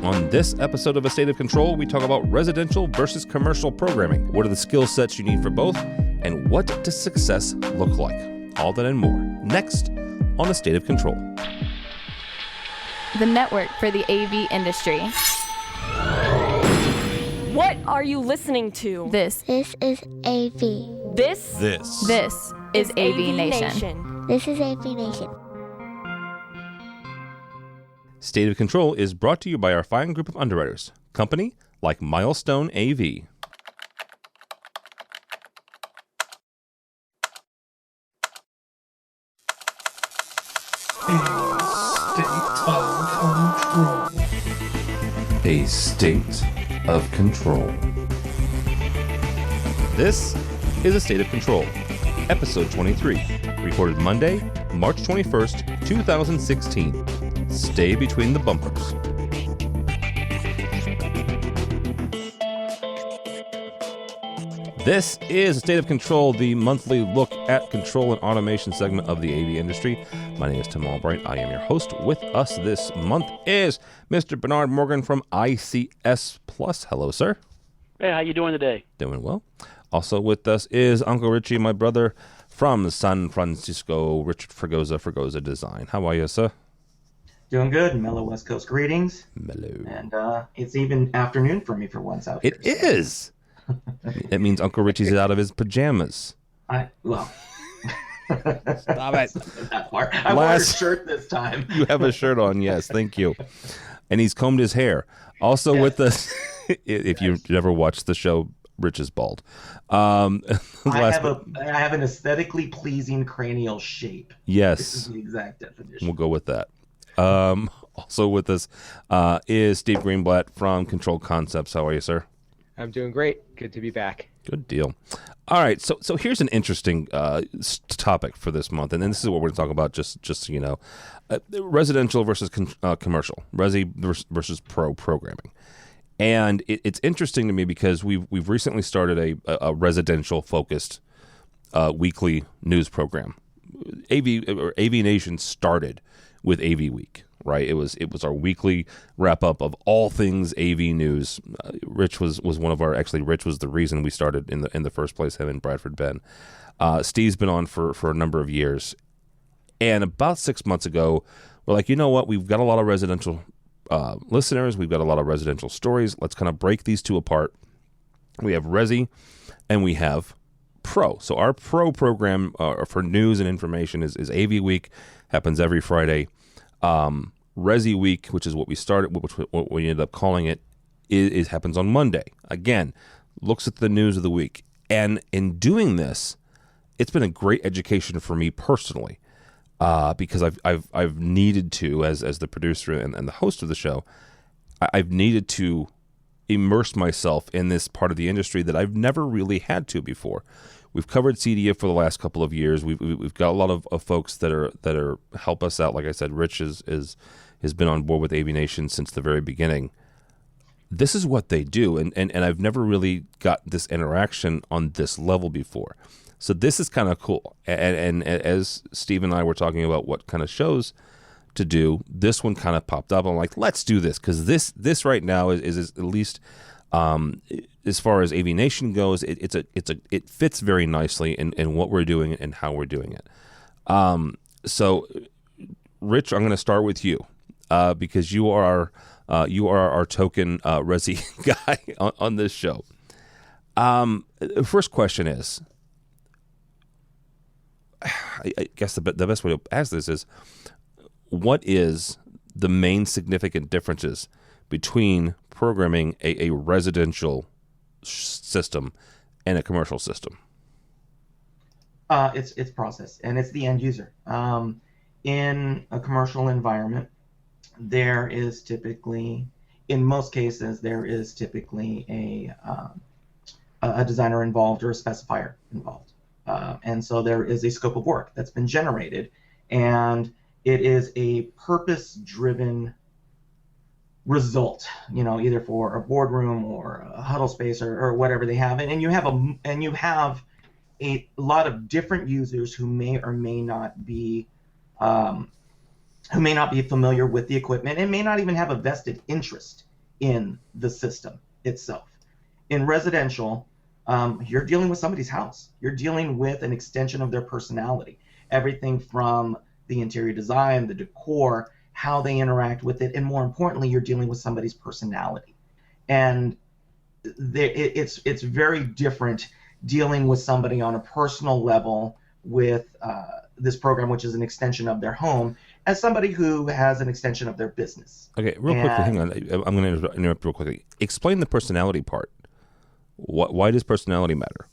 On this episode of A State of Control, we talk about residential versus commercial programming. What are the skill sets you need for both? And what does success look like? All that and more. Next on A State of Control. The network for the AV industry. What are you listening to? This is AV. This is AVNation. This is AVNation. State of Control is brought to you by our fine group of underwriters. Company like Milestone AV. A State of Control. This is A State of Control, episode 23, recorded Monday, March 21st, 2016. Stay between the bumpers. This is A State of Control, the monthly look at control and automation segment of the AV industry. My name is Tim Albright. I am your host. With us this month is Mr. Bernard Morgan from ICS Plus. Hello, sir. Hey, how you doing today? Doing well. Also with us is Uncle Richie, my brother from San Francisco, Richard Fregosa Design. How are you, sir? Doing good. Mellow West Coast greetings. Mellow. And it's even afternoon for me for once out here. It is. That means Uncle Richie's out of his pajamas. Stop it. That part. I wore a shirt this time. You have a shirt on, yes. Thank you. And he's combed his hair. Also with us, if you've never watched the show, Rich is bald. I have an aesthetically pleasing cranial shape. Yes. This is the exact definition. We'll go with that. Also with us is Steve Greenblatt from Control Concepts. How are you, sir? I'm doing great. Good to be back. Good deal. All right, so here's an interesting topic for this month, and then this is what we're going to talk about. Just so you know, residential versus commercial, resi versus pro programming, and it's interesting to me because we've recently started a residential focused weekly news program. AVNation started with AV Week, right? It was our weekly wrap up of all things AV news. Rich was Rich was the reason we started in the first place. Him and Bradford Ben. Steve's been on for a number of years, and about 6 months ago, we're like, you know what? We've got a lot of residential listeners. We've got a lot of residential stories. Let's kind of break these two apart. We have resi, and we have pro. So our pro program for news and information is AV Week. Happens every Friday. Resi Week, which is what we started, what we ended up calling it, it happens on Monday. Again, looks at the news of the week. And in doing this, it's been a great education for me personally, because I've needed to, as the producer and the host of the show, I've needed to immerse myself in this part of the industry that I've never really had to before. We've covered CDF for the last couple of years. We've got a lot of folks that are help us out. Like I said, Rich has been on board with AVNation since the very beginning. This is what they do, and I've never really got this interaction on this level before. So this is kind of cool. And as Steve and I were talking about what kind of shows to do, this one kind of popped up. I'm like, let's do this, because this right now is at least. As far as AVNation goes, it fits very nicely in what we're doing and how we're doing it. So, Rich, I'm going to start with you because you are our token resi guy on this show. First question is, I guess the best way to ask this is, what is the main significant differences between programming a residential system and a commercial system? It's process, and it's the end user. In a commercial environment, there is typically, in most cases, a designer involved or a specifier involved, and so there is a scope of work that's been generated, and it is a purpose-driven result, either for a boardroom or a huddle space or whatever they have, and you have a lot of different users who may or may not be familiar with the equipment and may not even have a vested interest in the system itself. In residential, you're dealing with somebody's house. You're dealing with an extension of their personality. Everything from the interior design, the decor, how they interact with it, and more importantly, you're dealing with somebody's personality. And it's very different dealing with somebody on a personal level with this program, which is an extension of their home, as somebody who has an extension of their business. Okay, real quickly, hang on. I'm going to interrupt real quickly. Explain the personality part. Why does personality matter?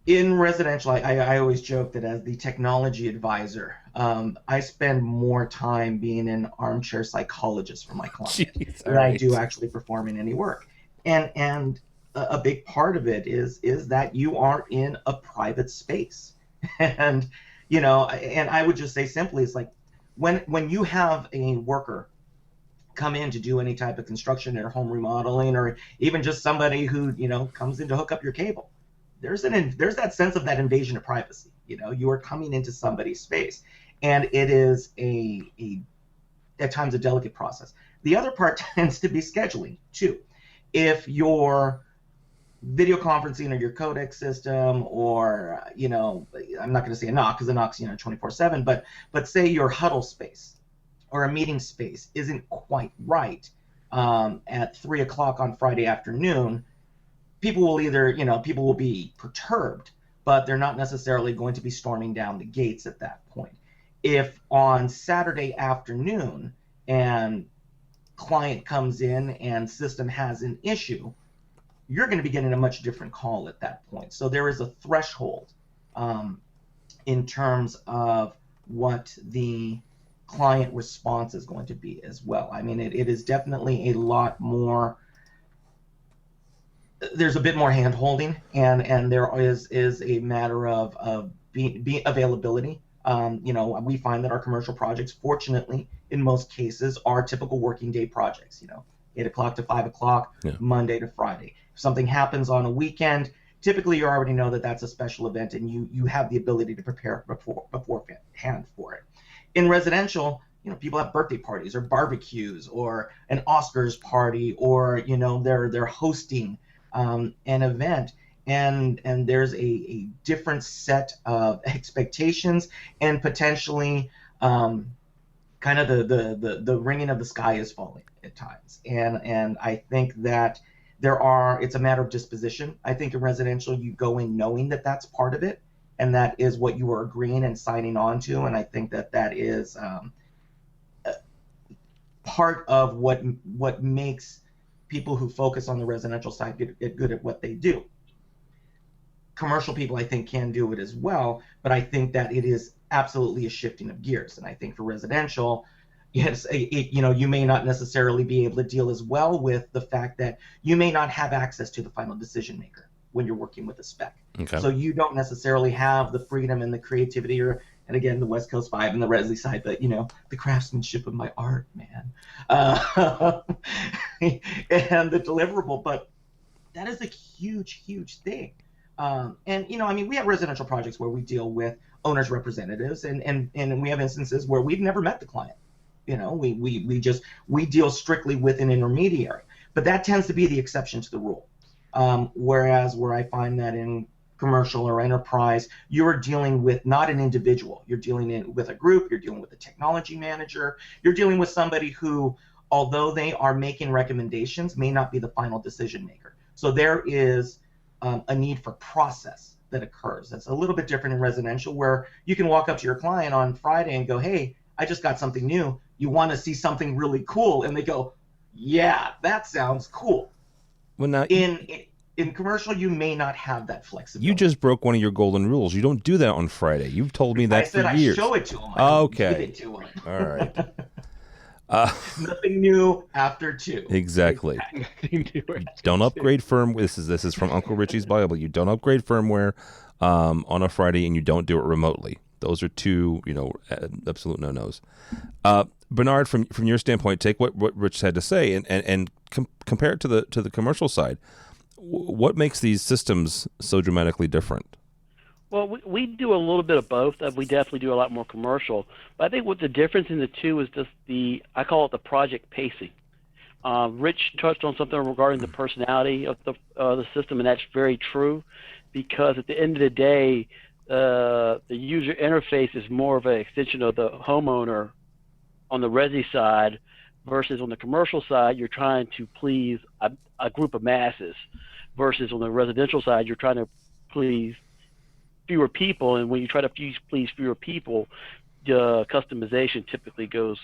In residential, I always joke that as the technology advisor, I spend more time being an armchair psychologist for my client than I do actually performing any work. And a big part of it is that you are in a private space. And, and I would just say simply, it's like when you have a worker come in to do any type of construction or home remodeling, or even just somebody who, comes in to hook up your cable, there's that sense of that invasion of privacy. You are coming into somebody's space, and it is at times a delicate process. The other part tends to be scheduling too. If you're video conferencing or your codec system, or I'm not going to say a NOC because a NOC's 24/7, but say your huddle space or a meeting space isn't quite right at 3:00 on Friday afternoon, people will be perturbed, but they're not necessarily going to be storming down the gates at that point. If on Saturday afternoon and client comes in and system has an issue, you're going to be getting a much different call at that point. So there is a threshold in terms of what the client response is going to be as well. I mean, it is definitely a lot more. There's a bit more hand holding, and there is a matter of being availability. We find that our commercial projects, fortunately, in most cases, are typical working day projects. 8 o'clock to 5 o'clock, yeah. Monday to Friday. If something happens on a weekend, typically you already know that that's a special event, and you have the ability to prepare beforehand for it. In residential, people have birthday parties or barbecues or an Oscars party, or they're hosting an event, and there's a different set of expectations, and potentially kind of the ringing of the sky is falling at times. And I think that it's a matter of disposition. I think in residential, you go in knowing that that's part of it, and that is what you are agreeing and signing on to. And I think that is part of what makes people who focus on the residential side get good at what they do. Commercial people, I think, can do it as well, but I think that it is absolutely a shifting of gears. And I think for residential, yes, you may not necessarily be able to deal as well with the fact that you may not have access to the final decision maker when you're working with a spec. Okay. So you don't necessarily have the freedom and the creativity, and again, the West Coast vibe and the Resi side, but the craftsmanship of my art, man, and the deliverable. But that is a huge, huge thing. And we have residential projects where we deal with owners' representatives, and we have instances where we've never met the client. We deal strictly with an intermediary, but that tends to be the exception to the rule. Whereas where I find that in commercial or enterprise, you're dealing with not an individual. You're dealing with a group. You're dealing with a technology manager. You're dealing with somebody who, although they are making recommendations, may not be the final decision maker. So there is a need for process that occurs. That's a little bit different in residential, where you can walk up to your client on Friday and go, "Hey, I just got something new. You want to see something really cool?" And they go, "Yeah, that sounds cool." Well, now in commercial, you may not have that flexibility. You just broke one of your golden rules. You don't do that on Friday. You've told me that for years. I show it to them. Okay. Give it to them. All right. Nothing new after 2. Exactly. Don't upgrade firmware. This is from Uncle Richie's Bible. You don't upgrade firmware on a Friday, and you don't do it remotely. Those are 2, absolute no-nos. Bernard, from your standpoint, take what Rich had to say and compare it to the commercial side. What makes these systems so dramatically different? Well, we do a little bit of both. We definitely do a lot more commercial. But I think what the difference in the two is just I call it the project pacing. Rich touched on something regarding the personality of the system, and that's very true, because at the end of the day, the user interface is more of an extension of the homeowner on the resi side, versus on the commercial side, you're trying to please a group of masses, versus on the residential side, you're trying to please fewer people. And when you try to please fewer people, the customization typically goes,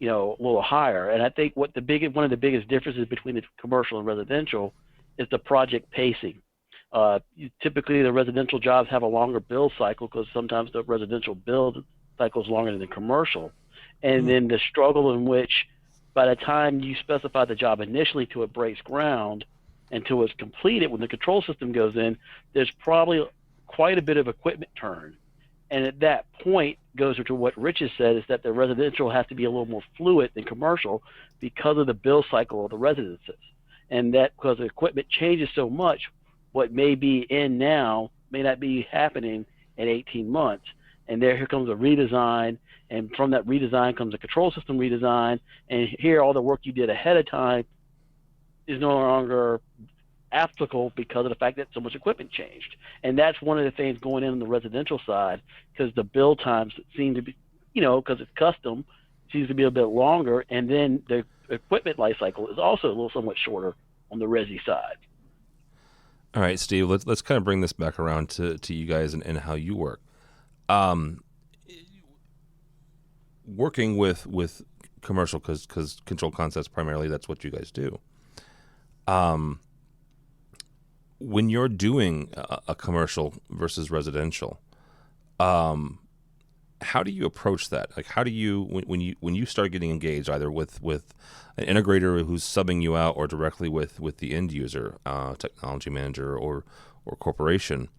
a little higher. And I think one of the biggest differences between the commercial and residential is the project pacing. Typically, the residential jobs have a longer build cycle, because sometimes the residential build cycle is longer than the commercial. And then the struggle in which, by the time you specify the job initially till it breaks ground, until it's completed, when the control system goes in, there's probably quite a bit of equipment turn. And at that point, goes to what Rich has said, is that the residential has to be a little more fluid than commercial because of the build cycle of the residences. And that, because the equipment changes so much, what may be in now may not be happening in 18 months. And here comes a redesign, and from that redesign comes a control system redesign, and here all the work you did ahead of time is no longer applicable because of the fact that so much equipment changed. And that's one of the things going in on the residential side, because the build times seem to be, because it's custom, seems to be a bit longer, and then the equipment life cycle is also a little somewhat shorter on the resi side. All right, Steve, let's kind of bring this back around to you guys and how you work. Working with commercial, because Control Concepts primarily, that's what you guys do. When you're doing a commercial versus residential, how do you approach that? Like, how do you when you start getting engaged either with an integrator who's subbing you out, or directly with the end user, technology manager or corporation?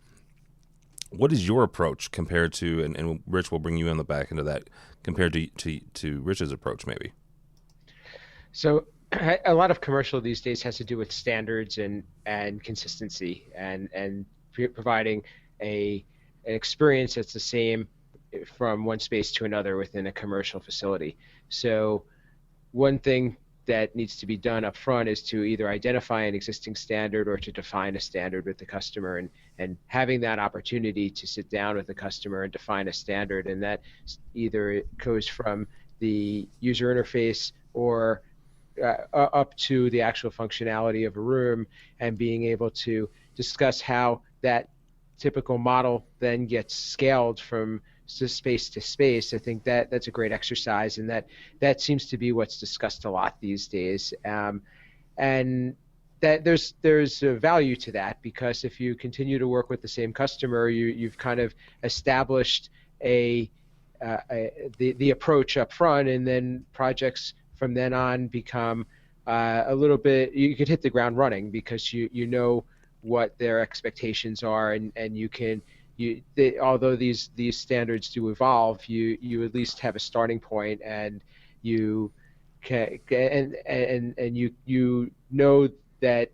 What is your approach compared to, and Rich will bring you on the back into that, compared to Rich's approach maybe? So a lot of commercial these days has to do with standards and consistency and providing an experience that's the same from one space to another within a commercial facility. So one thing that needs to be done up front is to either identify an existing standard or to define a standard with the customer, and having that opportunity to sit down with the customer and define a standard. And that either goes from the user interface or up to the actual functionality of a room, and being able to discuss how that typical model then gets scaled from space to space. I think that's a great exercise, and that seems to be what's discussed a lot these days. And that there's a value to that, because if you continue to work with the same customer, you've kind of established the approach up front, and then projects from then on become a little bit, you could hit the ground running, because you know what their expectations are, and you can, although these standards do evolve, you at least have a starting point, and you can, and you know that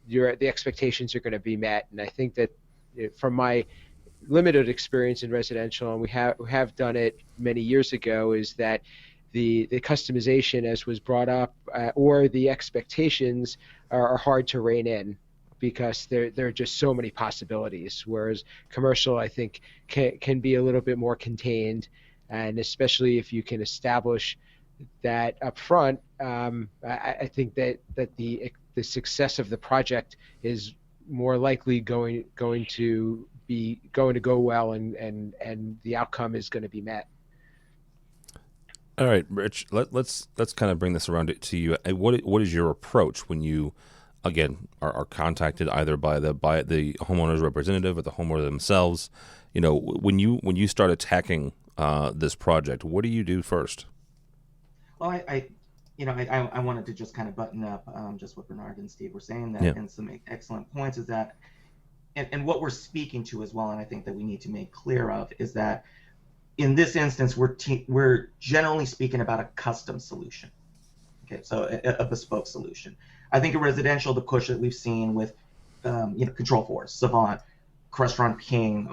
the expectations are going to be met. And I think that from my limited experience in residential, and we have done it many years ago, is that the customization, as was brought up, or the expectations are hard to rein in, because there are just so many possibilities. Whereas commercial, I think, can be a little bit more contained, and especially if you can establish that up front, I think that the success of the project is more likely going to go well, and the outcome is going to be met. All right, Rich, let's kind of bring this around to you. What is your approach when you, again, are contacted either by the homeowner's representative or the homeowner themselves? When you start attacking this project, what do you do first? Well, I wanted to just kind of button up just what Bernard and Steve were saying, and some excellent points is that, and what we're speaking to as well, and I think that we need to make clear of, is that in this instance, we're generally speaking about a custom solution. Okay, so a bespoke solution. I think in residential, the push that we've seen with Control Force, Savant, Crestron King,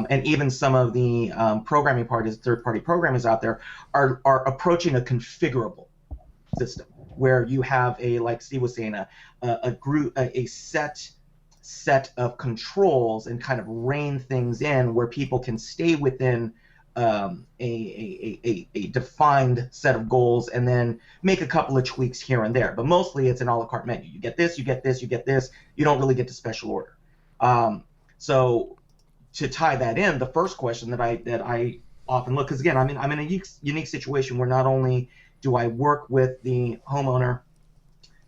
and even some of the programming parties, third-party programmers out there, are approaching a configurable system. where you have like Steve was saying, a group, a set of controls and kind of rein things in where people can stay within a defined set of goals and then make a couple of tweaks here and there. But mostly it's an a la carte menu. You get this, you get this, you get this. You don't really get to special order. So to tie that in, the first question that I often look, because again, I'm in a unique situation where not only do I work with the homeowner,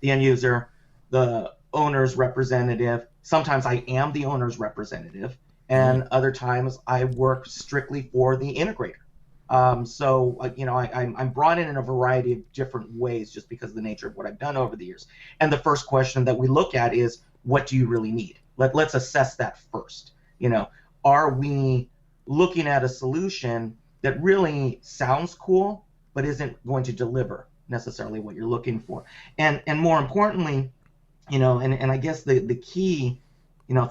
the end user, the owner's representative, sometimes I am the owner's representative, and other times I work strictly for the integrator. So I'm brought in a variety of different ways just because of the nature of what I've done over the years. And the first question that we look at is, what do you really need? Let's assess that first. Are we looking at a solution that really sounds cool but isn't going to deliver necessarily what you're looking for? And more importantly, and I guess the key,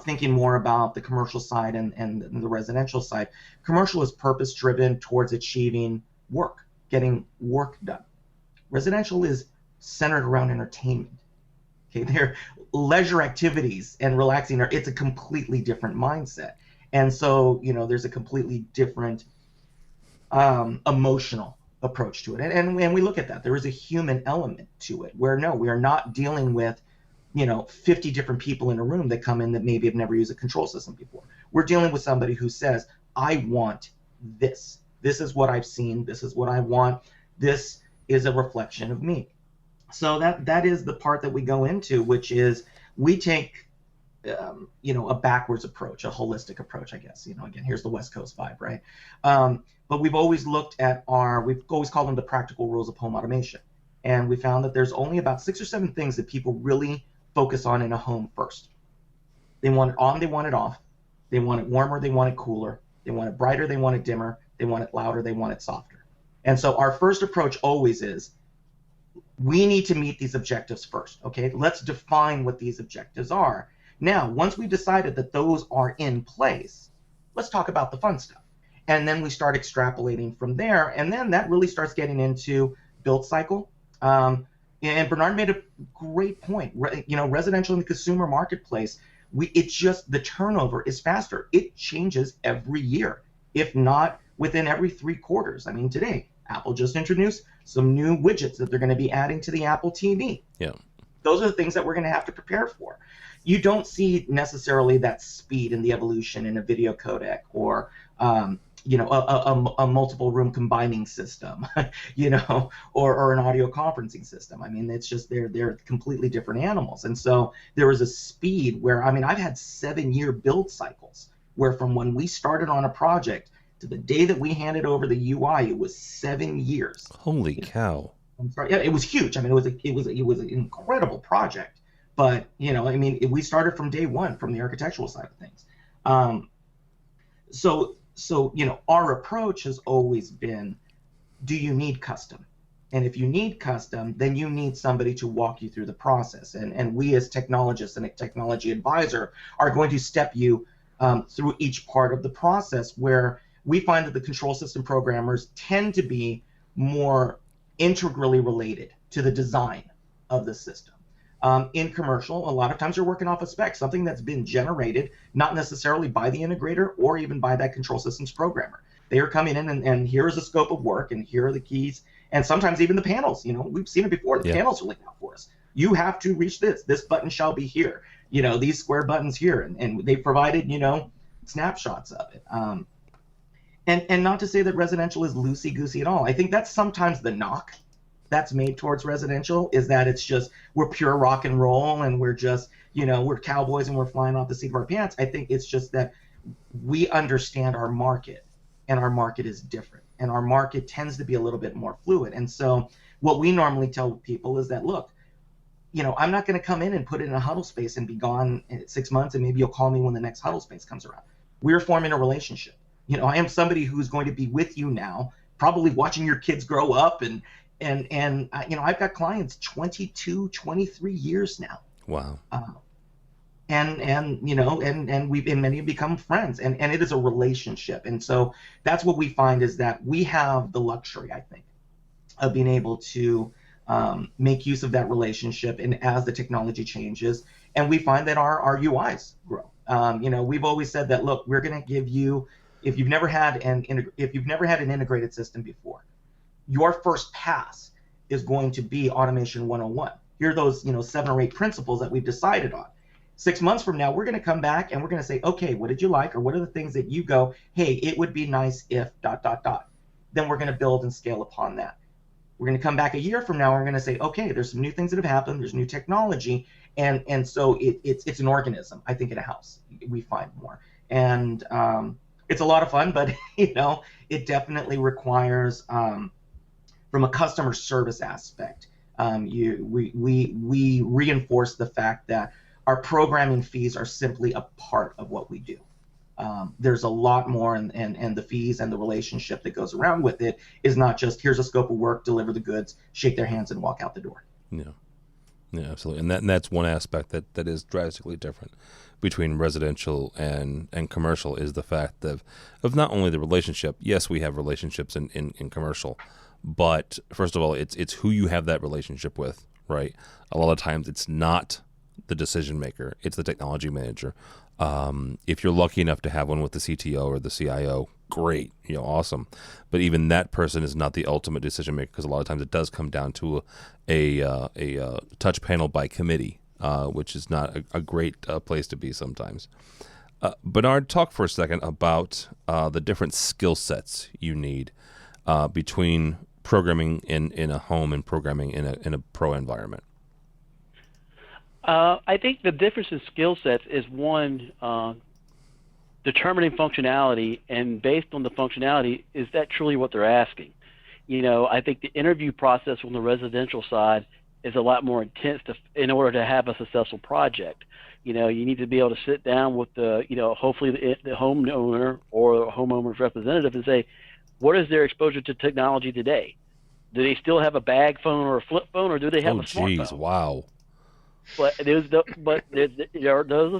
thinking more about the commercial side and the residential side, commercial is purpose driven towards achieving work, getting work done. Residential is centered around entertainment. Okay, they're leisure activities and relaxing. It's a completely different mindset. And so, there's a completely different emotional approach to it. And we look at that. There is a human element to it where, no, we are not dealing with 50 different people in a room that come in that maybe have never used a control system before. We're dealing with somebody who says, I want this. This is what I've seen. This is what I want. This is a reflection of me. So that is the part that we go into, which is we take, a backwards approach, a holistic approach, I guess. Again, here's the West Coast vibe, right? But we've always looked at we've always called them the practical rules of home automation. And we found that there's only about 6 or 7 things that people really focus on in a home first. They want it on, they want it off. They want it warmer, they want it cooler. They want it brighter, they want it dimmer. They want it louder, they want it softer. And so our first approach always is, we need to meet these objectives first, okay? Let's define what these objectives are. Now, once we've decided that those are in place, let's talk about the fun stuff. And then we start extrapolating from there, and then that really starts getting into build cycle. And Bernard made a great point. Residential and the consumer marketplace, it's just the turnover is faster. It changes every year, if not within every 3 quarters. I mean, today, Apple just introduced some new widgets that they're going to be adding to the Apple TV. Yeah. Those are the things that we're going to have to prepare for. You don't see necessarily that speed in the evolution in a video codec or a multiple room combining system, or an audio conferencing system. I mean, it's just they're completely different animals. And so there is a speed where, I've had 7-year build cycles where from when we started on a project to the day that we handed over the UI, it was 7 years. Holy cow. I'm sorry. Yeah, it was huge. It was an incredible project. But, we started from day one from the architectural side of things. So, our approach has always been, do you need custom? And if you need custom, then you need somebody to walk you through the process. And we as technologists and a technology advisor are going to step you through each part of the process, where we find that the control system programmers tend to be more integrally related to the design of the system. In commercial, a lot of times you're working off a spec, something that's been generated, not necessarily by the integrator or even by that control systems programmer. They are coming in and here is the scope of work and here are the keys. And sometimes even the panels, we've seen it before. The panels are laid out for us. You have to reach this button shall be here, these square buttons here. And they provided, snapshots of it. And not to say that residential is loosey-goosey at all. I think that's sometimes the knock that's made towards residential, is that it's just, we're pure rock and roll and we're just, we're cowboys and we're flying off the seat of our pants. I think it's just that we understand our market, and our market is different, and our market tends to be a little bit more fluid. And so what we normally tell people is that, look, I'm not going to come in and put it in a huddle space and be gone in 6 months, and maybe you'll call me when the next huddle space comes around. We're forming a relationship. I am somebody who's going to be with you now, probably watching your kids grow up, and I've got clients 22, 23 years now. Wow. And many have become friends, and it is a relationship. And so that's what we find, is that we have the luxury, I think, of being able to make use of that relationship, and as the technology changes, and we find that our UIs grow. We've always said that, look, we're going to give you, if you've never had an integrated system before, your first pass is going to be Automation 101. Here are those 7 or 8 principles that we've decided on. 6 months from now, we're going to come back and we're going to say, okay, what did you like, or what are the things that you go, hey, it would be nice if ... Then we're going to build and scale upon that. We're going to come back a year from now, and we're going to say, okay, there's some new things that have happened, there's new technology, and so it's an organism, I think, in a house, we find more. And it's a lot of fun, but it definitely requires, from a customer service aspect, we reinforce the fact that our programming fees are simply a part of what we do. There's a lot more, and the fees and the relationship that goes around with it is not just, here's a scope of work, deliver the goods, shake their hands, and walk out the door. Yeah, absolutely. And that's one aspect that is drastically different between residential and commercial, is the fact of not only the relationship. Yes, we have relationships in commercial, but first of all, it's who you have that relationship with, right? A lot of times it's not the decision maker, it's the technology manager. If you're lucky enough to have one with the CTO or the CIO, great, awesome. But even that person is not the ultimate decision maker, because a lot of times it does come down to a touch panel by committee, which is not a great place to be sometimes. Bernard, talk for a second about the different skill sets you need between programming in a home and programming in a pro environment. I think the difference in skill sets is, one, determining functionality, and based on the functionality, is that truly what they're asking? I think the interview process on the residential side is a lot more intense in order to have a successful project. You need to be able to sit down with hopefully the homeowner or the homeowner's representative and say, what is their exposure to technology today? Do they still have a bag phone or a flip phone, or do they have a smartphone? Wow. But those are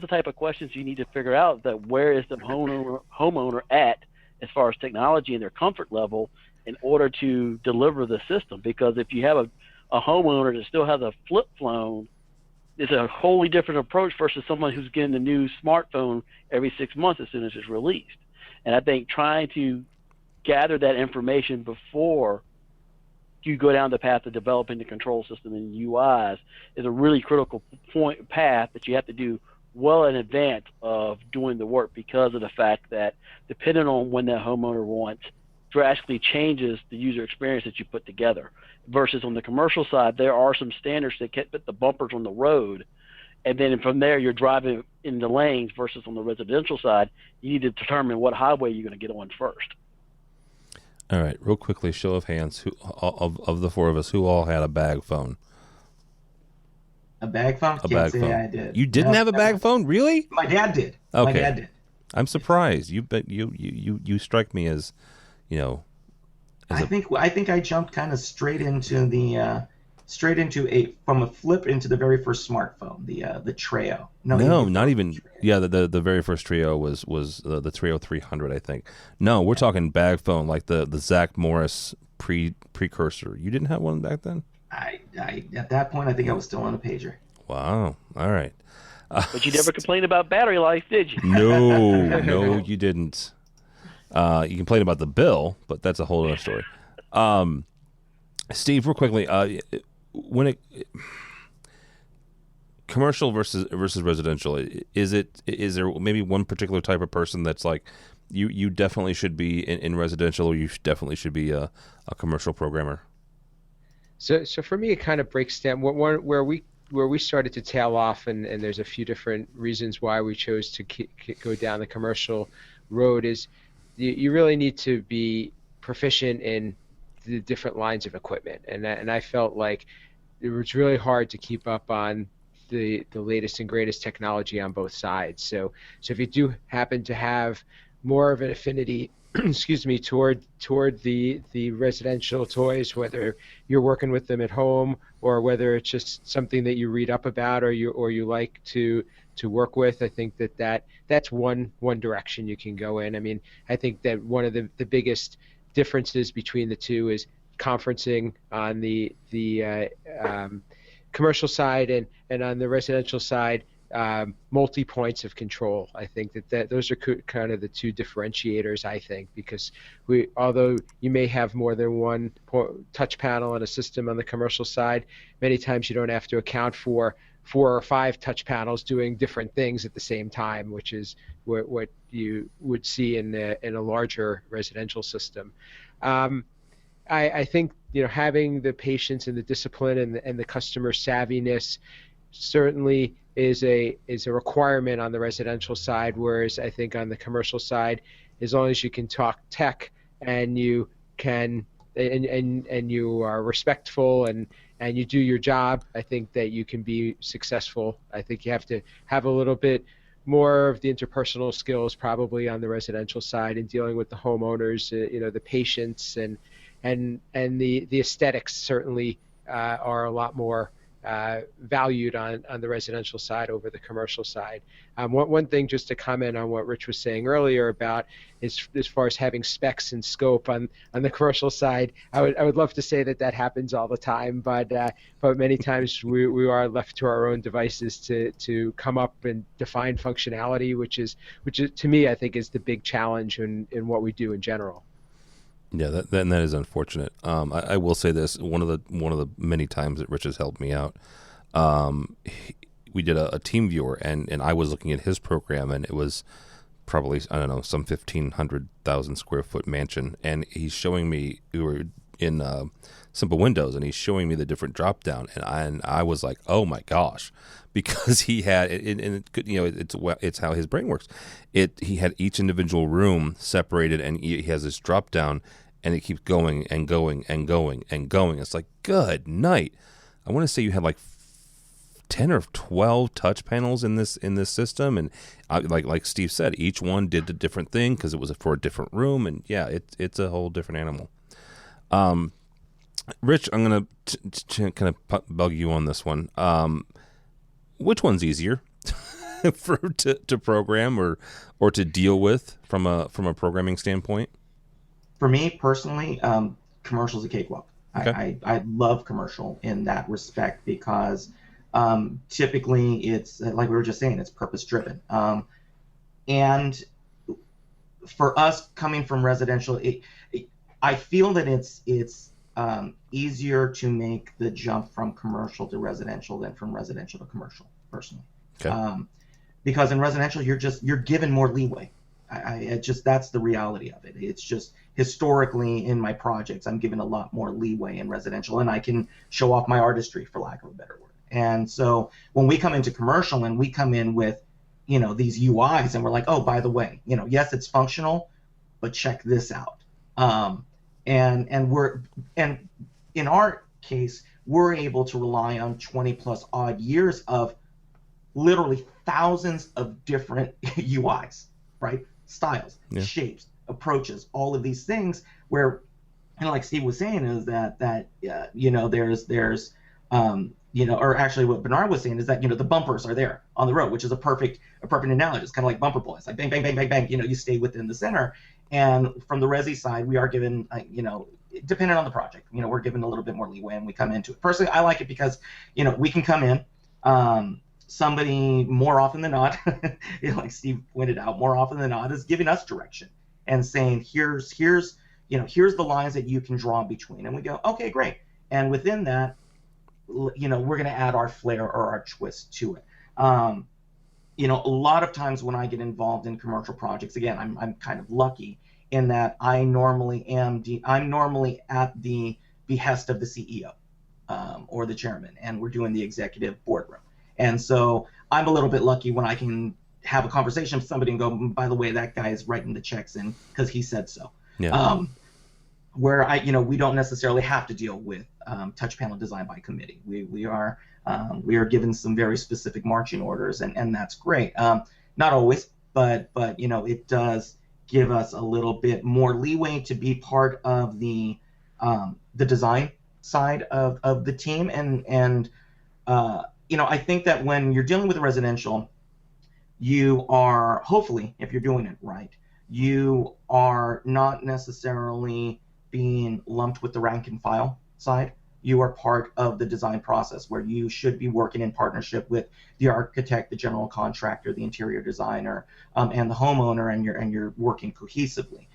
the type of questions you need to figure out, that where is the homeowner at as far as technology and their comfort level in order to deliver the system. Because if you have a homeowner that still has a flip phone, it's a wholly different approach versus someone who's getting the new smartphone every 6 months as soon as it's released. And I think trying to gather that information before you go down the path of developing the control system and UIs is a really critical path that you have to do well in advance of doing the work, because of the fact that depending on when that homeowner wants, drastically changes the user experience that you put together. Versus on the commercial side, there are some standards that put the bumpers on the road, and then from there you're driving in the lanes. Versus on the residential side, you need to determine what highway you're going to get on first. All right, real quickly, show of hands, who of the four of us, who all had a bag phone? A bag phone? Can't say I did. You didn't have a bag phone, really? My dad did. Okay. My dad did. I'm surprised. You strike me as, I think I jumped kind of straight into from a flip into the very first smartphone, the Treo. No, not even. Treo. Yeah, the very first Treo was the Treo 300, I think. No, we're talking bag phone, like the Zach Morris precursor. You didn't have one back then? I at that point, I think I was still on a pager. Wow. All right. But you never complained about battery life, did you? No, you didn't. You complained about the bill, but that's a whole other story. Steve, real quickly, commercial versus residential, is there maybe one particular type of person that's like, you definitely should be in residential, or you definitely should be a commercial programmer? So for me, it kind of breaks down where we started to tail off, and there's a few different reasons why we chose to go down the commercial road. Is you really need to be proficient in the different lines of equipment, and I felt like it was really hard to keep up on the latest and greatest technology on both sides. So if you do happen to have more of an affinity toward the residential toys, whether you're working with them at home or whether it's just something that you read up about or you like to work with, I think that's one direction you can go in. I mean, I think that one of the biggest differences between the two is conferencing on the commercial side, and on the residential side, multi points of control. I think that those are kind of the two differentiators, I think, because although you may have more than one touch panel in a system on the commercial side, many times you don't have to account for 4 or 5 touch panels doing different things at the same time, which is what you would see in a larger residential system. I think having the patience and the discipline and the customer savviness certainly is a requirement on the residential side, whereas I think on the commercial side, as long as you can talk tech and you can and you are respectful and you do your job, I think that you can be successful. I think you have to have a little bit more of the interpersonal skills probably on the residential side in dealing with the homeowners, the patients and the aesthetics certainly are a lot more valued on the residential side over the commercial side. One thing just to comment on what Rich was saying earlier about is as far as having specs and scope on the commercial side, I would love to say that happens all the time, but many times we are left to our own devices to come up and define functionality, which is to me I think is the big challenge in what we do in general. Yeah, that is unfortunate. I will say this: one of the many times that Rich has helped me out, we did a team viewer, and I was looking at his program, and it was probably, I don't know, some 1,500,000 square foot mansion, and he's showing me, we were in Simple Windows, and he's showing me the different drop down, and I was like, oh my gosh, because he had, it's how his brain works. He had each individual room separated, and he has this drop down, and it keeps going and going and going and going. It's like, good night. I want to say you had like 10 or 12 touch panels in this system, and like Steve said, each one did a different thing because it was for a different room, and yeah, it's a whole different animal. Rich, I'm gonna kind of bug you on this one. Which one's easier to program or to deal with from a programming standpoint? For me personally, commercial's a cakewalk. Okay. I love commercial in that respect because typically it's like we were just saying, it's purpose driven. And for us coming from residential, I feel that it's easier to make the jump from commercial to residential than from residential to commercial, personally. Okay. Because in residential, you're given more leeway. That's the reality of it. It's just historically in my projects, I'm given a lot more leeway in residential, and I can show off my artistry, for lack of a better word. And so when we come into commercial and we come in with, these UIs, and we're like, oh, by the way, yes, it's functional, but check this out. And in our case, we're able to rely on 20 plus odd years of literally thousands of different UIs, right? Styles, shapes, approaches, all of these things where, like Steve was saying, is that there's or actually what Bernard was saying is that, the bumpers are there on the road, which is a perfect analogy. It's kind of like bumper bullets, like bang, bang, bang, bang, bang, you stay within the center. And from the resi side, we are given, depending on the project, we're given a little bit more leeway and we come into it. Personally, I like it because, we can come in, somebody more often than not, like Steve pointed out, more often than not is giving us direction and saying, here's the lines that you can draw between. And we go, okay, great. And within that, we're going to add our flair or our twist to it. A lot of times when I get involved in commercial projects, again, I'm kind of lucky in that I'm normally at the behest of the CEO or the chairman, and we're doing the executive boardroom. And so I'm a little bit lucky when I can have a conversation with somebody and go, by the way, that guy is writing the checks in because he said so. Yeah. Where we don't necessarily have to deal with touch panel design by committee. We are given some very specific marching orders, and that's great. Not always, but it does give us a little bit more leeway to be part of the design side of the team. And I think that when you're dealing with a residential, you are, hopefully, if you're doing it right, you are not necessarily being lumped with the rank and file side. You are part of the design process where you should be working in partnership with the architect, the general contractor, the interior designer, and the homeowner, and you're working cohesively,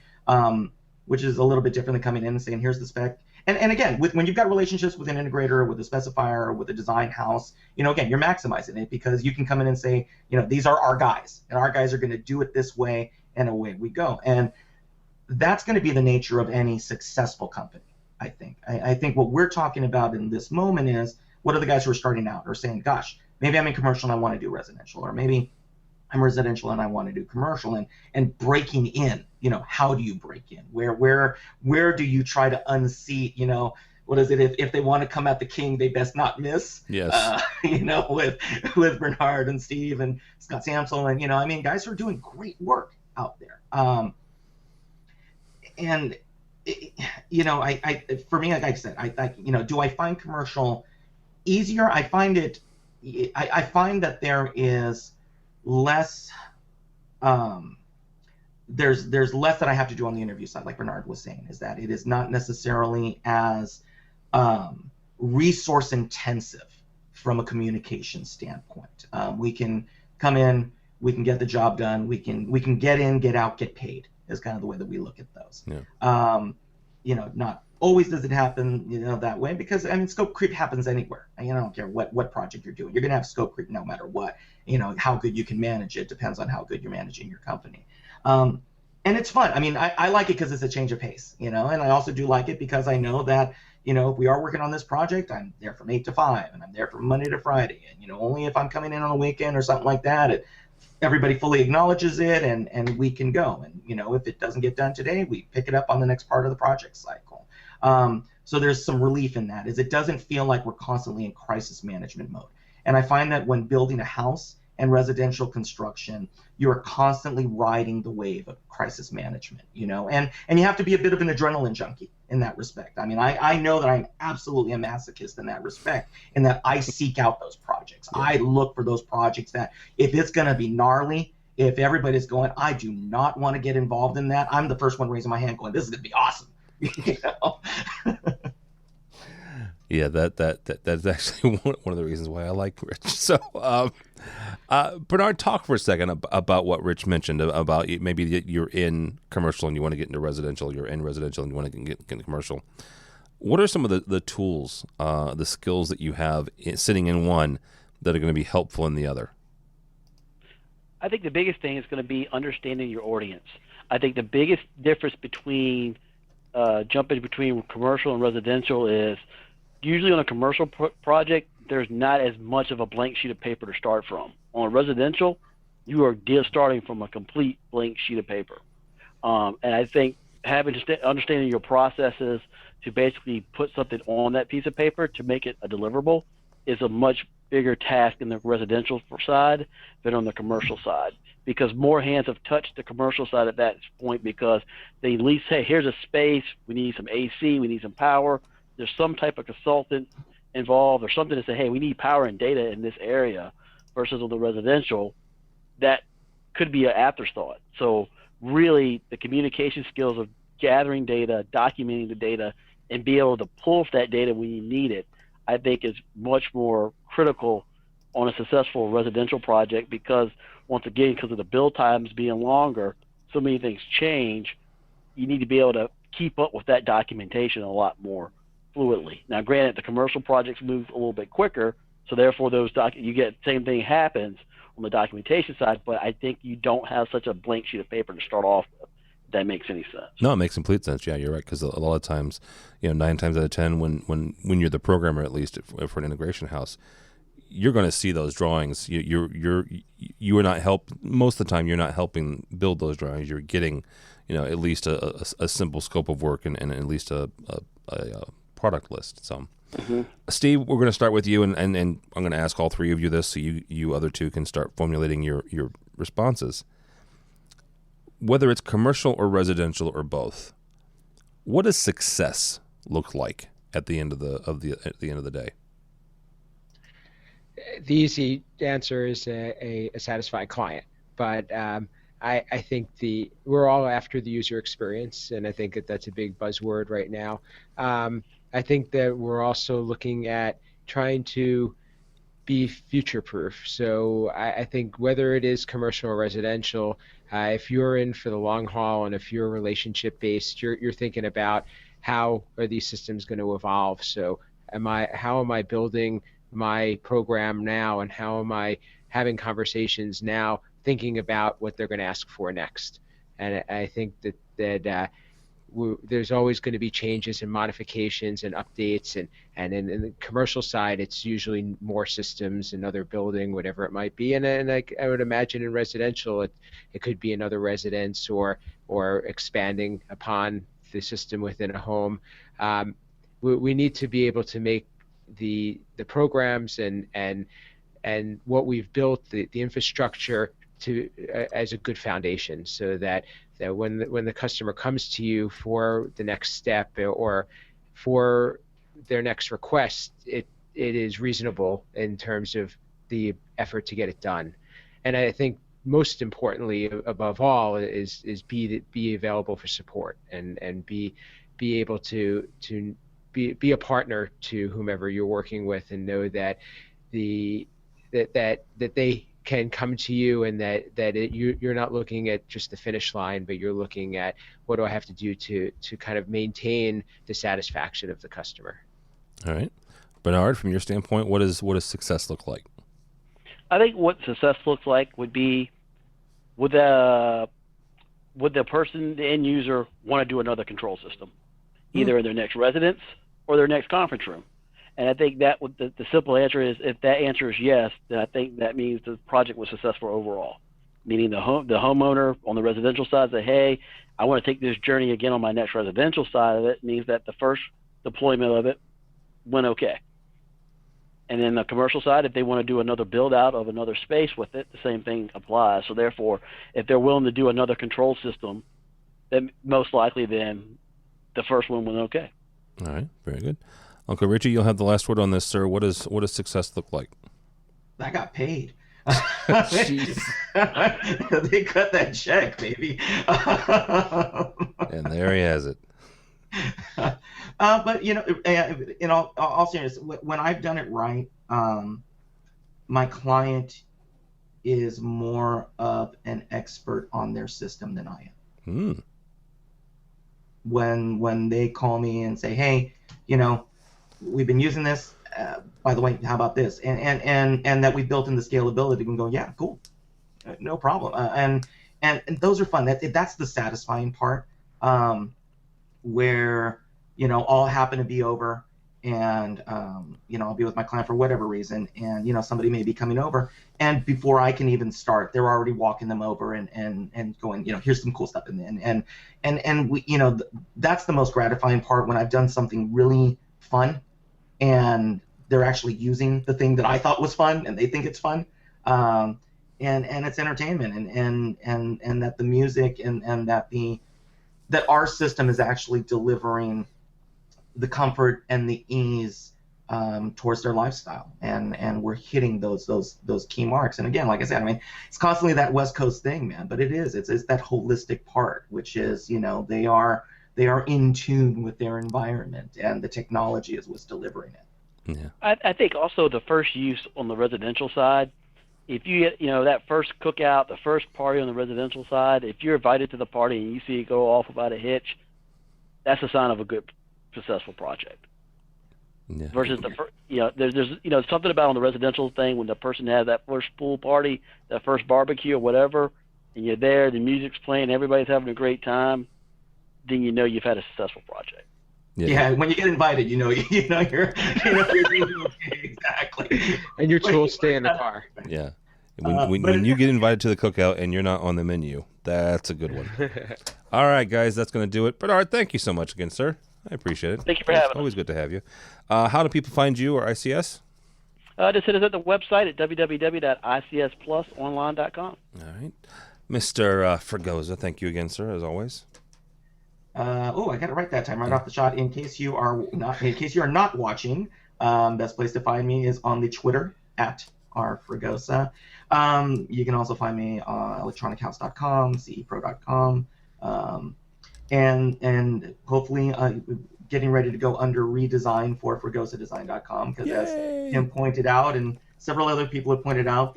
which is a little bit different than coming in and saying, here's the spec. And again, when you've got relationships with an integrator, with a specifier, or with a design house, again, you're maximizing it because you can come in and say, these are our guys, and our guys are going to do it this way, and away we go. And that's going to be the nature of any successful company, I think. I think what we're talking about in this moment is, what are the guys who are starting out or saying, gosh, maybe I'm in commercial and I want to do residential, or maybe I'm residential and I want to do commercial, and breaking in, how do you break in? Where do you try to unseat, what is it? If they want to come at the king, they best not miss. Yes. With Bernard and Steve and Scott Samsel, and guys are doing great work out there. For me, like I said, do I find commercial easier? I find that there is less. There's less that I have to do on the interview side, like Bernard was saying, is that it is not necessarily as resource intensive from a communication standpoint. We can come in, we can get the job done, we can get in, get out, get paid, is kind of the way that we look at those. Yeah. Not always does it happen, that way, because scope creep happens anywhere. I don't care what project you're doing. You're gonna have scope creep no matter what. How good you can manage it depends on how good you're managing your company. And it's fun. I like it because it's a change of pace, and I also do like it because I know that, if we are working on this project, I'm there from 8 to 5, and I'm there from Monday to Friday, and only if I'm coming in on a weekend or something like that, everybody fully acknowledges it, and we can go. And if it doesn't get done today, we pick it up on the next part of the project cycle. So there's some relief in that, is it doesn't feel like we're constantly in crisis management mode. And I find that when building a house and residential construction, you are constantly riding the wave of crisis management, and you have to be a bit of an adrenaline junkie in that respect. I know that I'm absolutely a masochist in that respect, in that I seek out those projects. Yeah. I look for those projects that, if it's going to be gnarly, if everybody's going, I do not want to get involved in that, I'm the first one raising my hand going, this is going to be awesome. Yeah, that's actually one of the reasons why I like Rich. So, Bernard, talk for a second about what Rich mentioned about maybe you're in commercial and you want to get into residential. You're in residential and you want to get into commercial. What are some of the tools, the skills that you have sitting in one that are going to be helpful in the other? I think the biggest thing is going to be understanding your audience. I think the biggest difference between jumping between commercial and residential is, usually on a commercial project, there's not as much of a blank sheet of paper to start from. On residential, you are starting from a complete blank sheet of paper. And I think having to understanding your processes to basically put something on that piece of paper to make it a deliverable is a much bigger task in the residential side than on the commercial side, because more hands have touched the commercial side at that point, because they at least say, here's a space, we need some AC, we need some power. There's some type of consultant involved or something to say, hey, we need power and data in this area, versus on the residential, that could be an afterthought. So really the communication skills of gathering data, documenting the data, and be able to pull that data when you need it, I think is much more critical on a successful residential project, because once again, because of the build times being longer, so many things change, you need to be able to keep up with that documentation a lot more fluidly. Now, granted, the commercial projects move a little bit quicker, so therefore you get the same thing happens on the documentation side, but I think you don't have such a blank sheet of paper to start off with, if that makes any sense. No, it makes complete sense. Yeah, you're right, because a lot of times, 9 times out of 10, when you're the programmer, at least for an integration house, you're going to see those drawings. You are not most of the time. You're not helping build those drawings. You're getting, at least a simple scope of work and at least a product list. So, Steve, we're going to start with you, and I'm going to ask all three of you this, so you other two can start formulating your responses. Whether it's commercial or residential or both, what does success look like at the end of the day? The easy answer is a satisfied client, but I think we're all after the user experience, and I think that's a big buzzword right now. I think that we're also looking at trying to be future-proof. So I think whether it is commercial or residential, if you're in for the long haul and if you're relationship-based, you're thinking about how are these systems going to evolve. So how am I building my program now, and how am I having conversations now, thinking about what they're going to ask for next? And I think that there's always going to be changes and modifications and updates, and in the commercial side, it's usually more systems, another building, whatever it might be. And I would imagine in residential, it could be another residence or expanding upon the system within a home. We need to be able to make the programs and what we've built, the infrastructure as a good foundation, so that when the customer comes to you for the next step or for their next request, it is reasonable in terms of the effort to get it done. And I think most importantly, above all, is be available for support and be able to be a partner to whomever you're working with, and know that that they can come to you, and you're not looking at just the finish line, but you're looking at what do I have to do to kind of maintain the satisfaction of the customer. All right, Bernard, from your standpoint, what does success look like? I think what success looks like would be, would the person, the end user, want to do another control system, either in their next residence or their next conference room. And I think that the simple answer is, if that answer is yes, then I think that means the project was successful overall. Meaning the homeowner on the residential side said, hey, I want to take this journey again on my next residential side of it, means that the first deployment of it went okay. And then the commercial side, if they want to do another build out of another space with it, the same thing applies. So therefore, if they're willing to do another control system, then most likely then the first one went okay. All right, very good. Uncle Richie, you'll have the last word on this, sir. What does success look like? I got paid. Jeez. They cut that check, baby. And there he has it. But in all seriousness, when I've done it right, my client is more of an expert on their system than I am. When they call me and say, hey, we've been using this, by the way, how about this? And that we built in the scalability, we can go, yeah, cool, no problem. And those are fun. That's the satisfying part, where all happen to be over, and I'll be with my client for whatever reason, and somebody may be coming over, and before I can even start, they're already walking them over and going, here's some cool stuff, and we, that's the most gratifying part, when I've done something really fun and they're actually using the thing that I thought was fun and they think it's fun, and it's entertainment, and that the music and that our system is actually delivering the comfort and the ease towards their lifestyle, and we're hitting those key marks. And again, like I said, it's constantly that West Coast thing, man, but it's that holistic part, which is they are in tune with their environment, and the technology is what's delivering it. Yeah. I think also the first use on the residential side, if you get, that first cookout, the first party on the residential side, if you're invited to the party and you see it go off without a hitch, that's a sign of a good, successful project. Yeah. Versus there's something about on the residential thing, when the person has that first pool party, that first barbecue or whatever, and you're there, the music's playing, everybody's having a great time, then you've had a successful project. Yeah, when you get invited, you're doing okay, exactly. And your tools stay in the car. Yeah. When you get invited to the cookout and you're not on the menu, that's a good one. All right, guys, that's going to do it. Bernard, thank you so much again, sir. I appreciate it. Thank you for having us. Always good to have you. How do people find you or ICS? Just hit us at the website at www.icsplusonline.com. All right. Mr. Fregosa, thank you again, sir, as always. I got it right that time, right off the shot. In case you are not watching, best place to find me is on the Twitter at are Fregosa. You can also find me on electronichouse.com, cepro.com, and hopefully getting ready to go under redesign for fregosadesign.com, because as Tim pointed out and several other people have pointed out,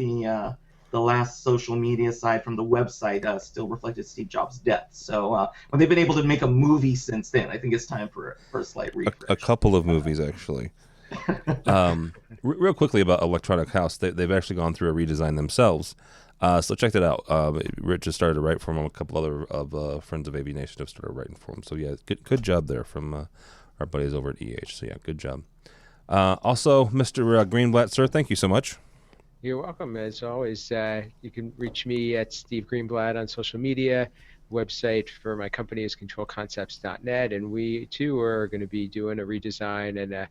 the last social media side from the website still reflected Steve Jobs' death. So when they've been able to make a movie since then, I think it's time for a slight refresh. A couple of movies, actually. Real quickly about Electronic House, they've actually gone through a redesign themselves. So check that out. Rich has started to write for him. A couple other of friends of AVNation have started writing for him. So yeah, good job there from our buddies over at EH. So yeah, good job. Also, Mr. Greenblatt, sir, thank you so much. You're welcome. As always, you can reach me at Steve Greenblatt on social media. Website for my company is controlconcepts.net, and we too are going to be doing a redesign and a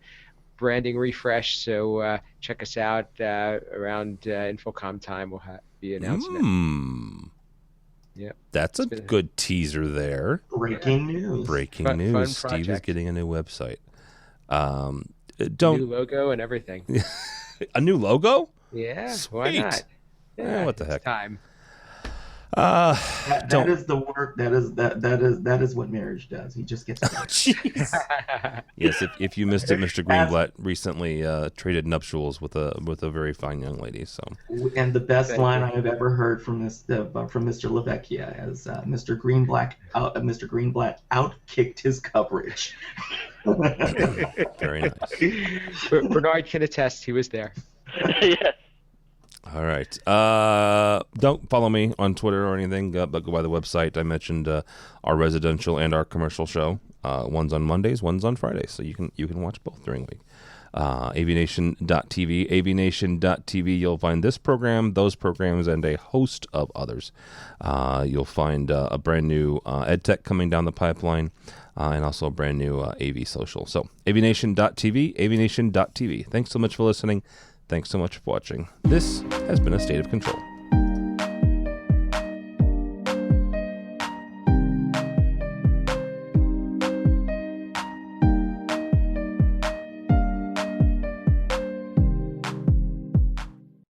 branding refresh. So check us out around Infocom time. We'll be announcing it. Yeah, that's a good teaser there. Breaking news. Breaking news. Fun Steve project. is getting a new website. New logo and everything. A new logo? Yeah, Sweet. why not? Yeah, what the heck? It's time. That is the work. That is what marriage does. He just gets. Jeez. Yes, if you missed it, Mr. Greenblatt recently traded nuptials with a very fine young lady. So. And the best line I have ever heard from Mr. Lavecchia is Mr. Greenblatt outkicked his coverage. Very nice. Bernard can attest. He was there. Yes. All right. Don't follow me on Twitter or anything, but go by the website. I mentioned our residential and our commercial show. One's on Mondays, one's on Fridays, so you can watch both during the week. AVNation.tv, AVNation.tv. You'll find this program, those programs, and a host of others. You'll find a brand new EdTech coming down the pipeline, and also a brand new AV Social. So AVNation.tv, AVNation.tv. Thanks so much for listening. Thanks so much for watching. This has been A State of Control.